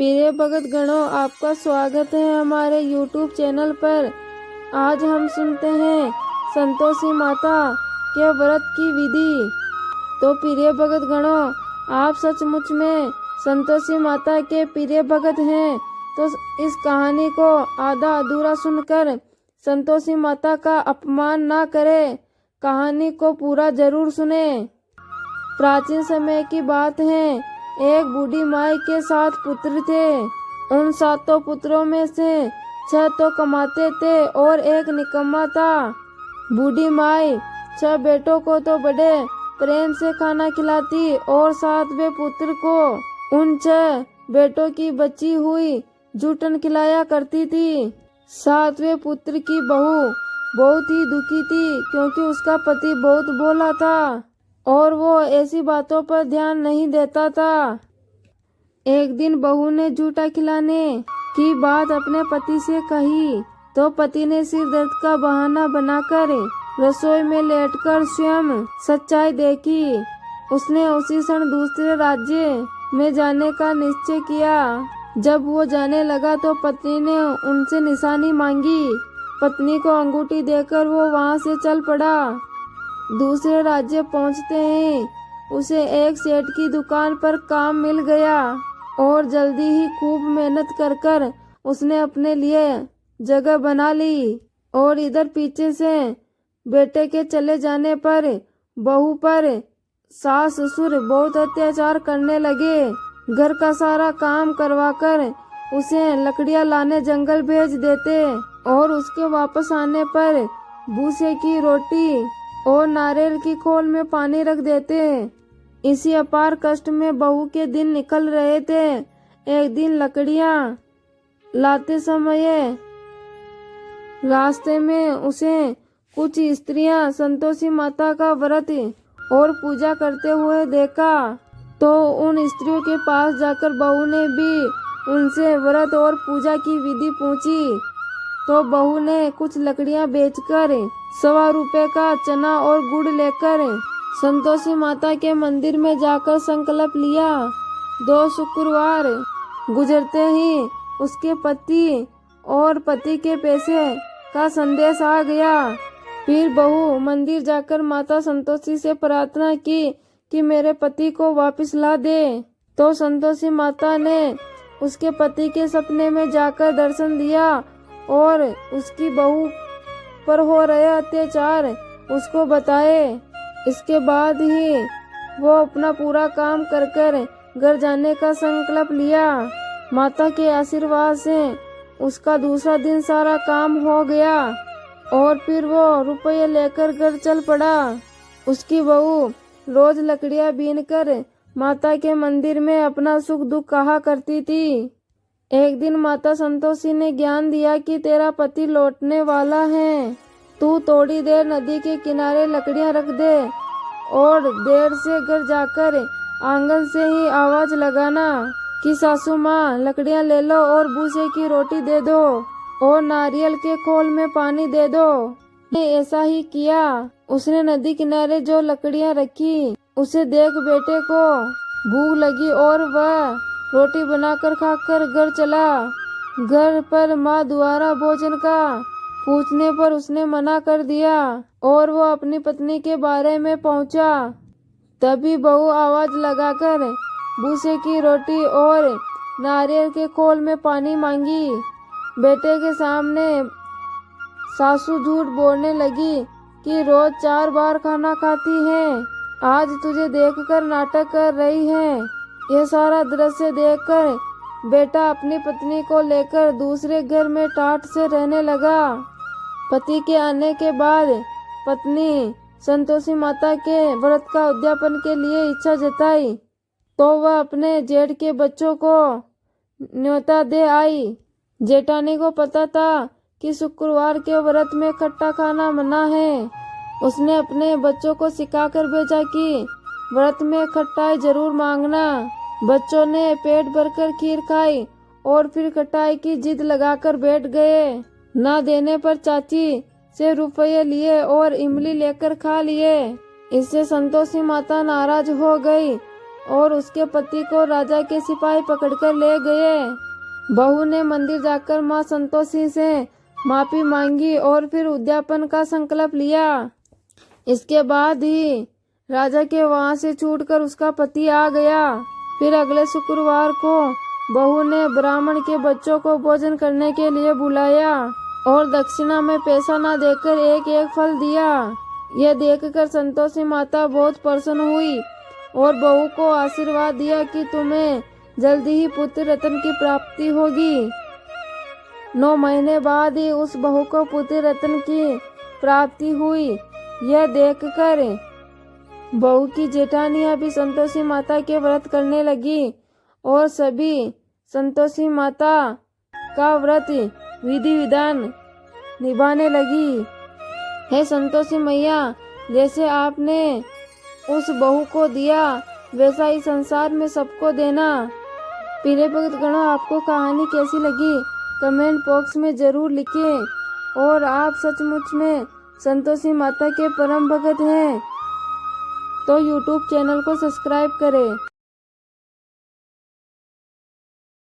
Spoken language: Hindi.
प्रिय भगत गणों, आपका स्वागत है हमारे YouTube चैनल पर। आज हम सुनते हैं संतोषी माता के व्रत की विधि। तो प्रिय भगत गणों, आप सचमुच में संतोषी माता के प्रिय भगत हैं तो इस कहानी को आधा अधूरा सुनकर संतोषी माता का अपमान ना करें, कहानी को पूरा जरूर सुने। प्राचीन समय की बात है, एक बूढ़ी माई के 7 पुत्र थे। उन 7 पुत्रों में से 6 तो कमाते थे और एक निकम्मा था। बूढ़ी माई 6 बेटों को तो बड़े प्रेम से खाना खिलाती और 7वें पुत्र को उन 6 बेटों की बची हुई जूठन खिलाया करती थी। 7वें पुत्र की बहू बहुत ही दुखी थी क्योंकि उसका पति बहुत भोला था और वो ऐसी बातों पर ध्यान नहीं देता था। एक दिन बहू ने जूठा खिलाने की बात अपने पति से कही तो पति ने सिर दर्द का बहाना बनाकर रसोई में लेटकर स्वयं सच्चाई देखी। उसने उसी क्षण दूसरे राज्य में जाने का निश्चय किया। जब वो जाने लगा तो पत्नी ने उनसे निशानी मांगी। पत्नी को अंगूठी देकर वो वहां से चल पड़ा। दूसरे राज्य पहुंचते ही उसे एक सेठ की दुकान पर काम मिल गया और जल्दी ही खूब मेहनत कर कर उसने अपने लिए जगह बना ली। और इधर पीछे से बेटे के चले जाने पर बहू पर सास ससुर बहुत अत्याचार करने लगे। घर का सारा काम करवाकर उसे लकड़ियां लाने जंगल भेज देते और उसके वापस आने पर भूसे की रोटी और नारियल की खोल में पानी रख देते। इसी अपार कष्ट में बहू के दिन निकल रहे थे। एक दिन लकड़ियां लाते समय रास्ते में उसे कुछ स्त्रियां संतोषी माता का व्रत और पूजा करते हुए देखा। तो उन स्त्रियों के पास जाकर बहू ने भी उनसे व्रत और पूजा की विधि पूछी। तो बहू ने कुछ लकड़ियां बेचकर 1.25 रुपए का चना और गुड़ लेकर संतोषी माता के मंदिर में जाकर संकल्प लिया। 2 शुक्रवार गुजरते ही उसके पति और पति के पैसे का संदेश आ गया। फिर बहू मंदिर जाकर माता संतोषी से प्रार्थना की कि मेरे पति को वापस ला दे। तो संतोषी माता ने उसके पति के सपने में जाकर दर्शन दिया और उसकी बहू पर हो रहे अत्याचार उसको बताए। इसके बाद ही वो अपना पूरा काम कर कर घर जाने का संकल्प लिया। माता के आशीर्वाद से उसका दूसरा दिन सारा काम हो गया और फिर वो रुपये लेकर घर चल पड़ा। उसकी बहू रोज लकड़ियां बीनकर माता के मंदिर में अपना सुख दुख कहा करती थी। एक दिन माता संतोषी ने ज्ञान दिया कि तेरा पति लौटने वाला है। तू थोड़ी देर नदी के किनारे लकड़ियां रख दे और देर से घर जाकर आंगन से ही आवाज लगाना कि सासू माँ लकड़ियां ले लो और भूसे की रोटी दे दो और नारियल के खोल में पानी दे दो। ने ऐसा ही किया। उसने नदी किनारे जो लकड़ियां रखी उसे देख बेटे को भूख लगी और वह रोटी बनाकर खाकर घर चला। घर पर माँ द्वारा भोजन का पूछने पर उसने मना कर दिया और वो अपनी पत्नी के बारे में पहुंचा। तभी बहू आवाज लगाकर भूसे की रोटी और नारियल के खोल में पानी मांगी। बेटे के सामने सासू झूठ बोलने लगी कि रोज 4 बार खाना खाती है, आज तुझे देखकर नाटक कर रही है। यह सारा दृश्य देखकर बेटा अपनी पत्नी को लेकर दूसरे घर में टाट से रहने लगा। पति के आने के बाद पत्नी संतोषी माता के व्रत का उद्यापन के लिए इच्छा जताई तो वह अपने जेठ के बच्चों को न्योता दे आई। जेठानी को पता था कि शुक्रवार के व्रत में खट्टा खाना मना है। उसने अपने बच्चों को सिखाकर भेजा कि व्रत में खटाई जरूर मांगना। बच्चों ने पेट भरकर खीर खाई और फिर खटाई की जिद लगाकर बैठ गए। ना देने पर चाची से रुपये लिए और इमली लेकर खा लिए। इससे संतोषी माता नाराज हो गई और उसके पति को राजा के सिपाही पकड़कर ले गए। बहू ने मंदिर जाकर माँ संतोषी से माफी मांगी और फिर उद्यापन का संकल्प लिया। इसके बाद ही राजा के वहां से छूटकर उसका पति आ गया। फिर अगले शुक्रवार को बहू ने ब्राह्मण के बच्चों को भोजन करने के लिए बुलाया और दक्षिणा में पैसा न देकर एक एक फल दिया। यह देखकर संतोषी माता बहुत प्रसन्न हुई और बहू को आशीर्वाद दिया कि तुम्हें जल्दी ही पुत्र रत्न की प्राप्ति होगी। 9 महीने बाद ही उस बहू को पुत्र रत्न की प्राप्ति हुई। यह देखकर बहू की जेठानियां भी संतोषी माता के व्रत करने लगी और सभी संतोषी माता का व्रत विधि विधान निभाने लगी। हे संतोषी मैया, जैसे आपने उस बहू को दिया वैसा ही संसार में सबको देना। प्रिय भक्त गणों, आपको कहानी कैसी लगी कमेंट बॉक्स में जरूर लिखें और आप सचमुच में संतोषी माता के परम भक्त हैं तो यूट्यूब चैनल को सब्सक्राइब करें।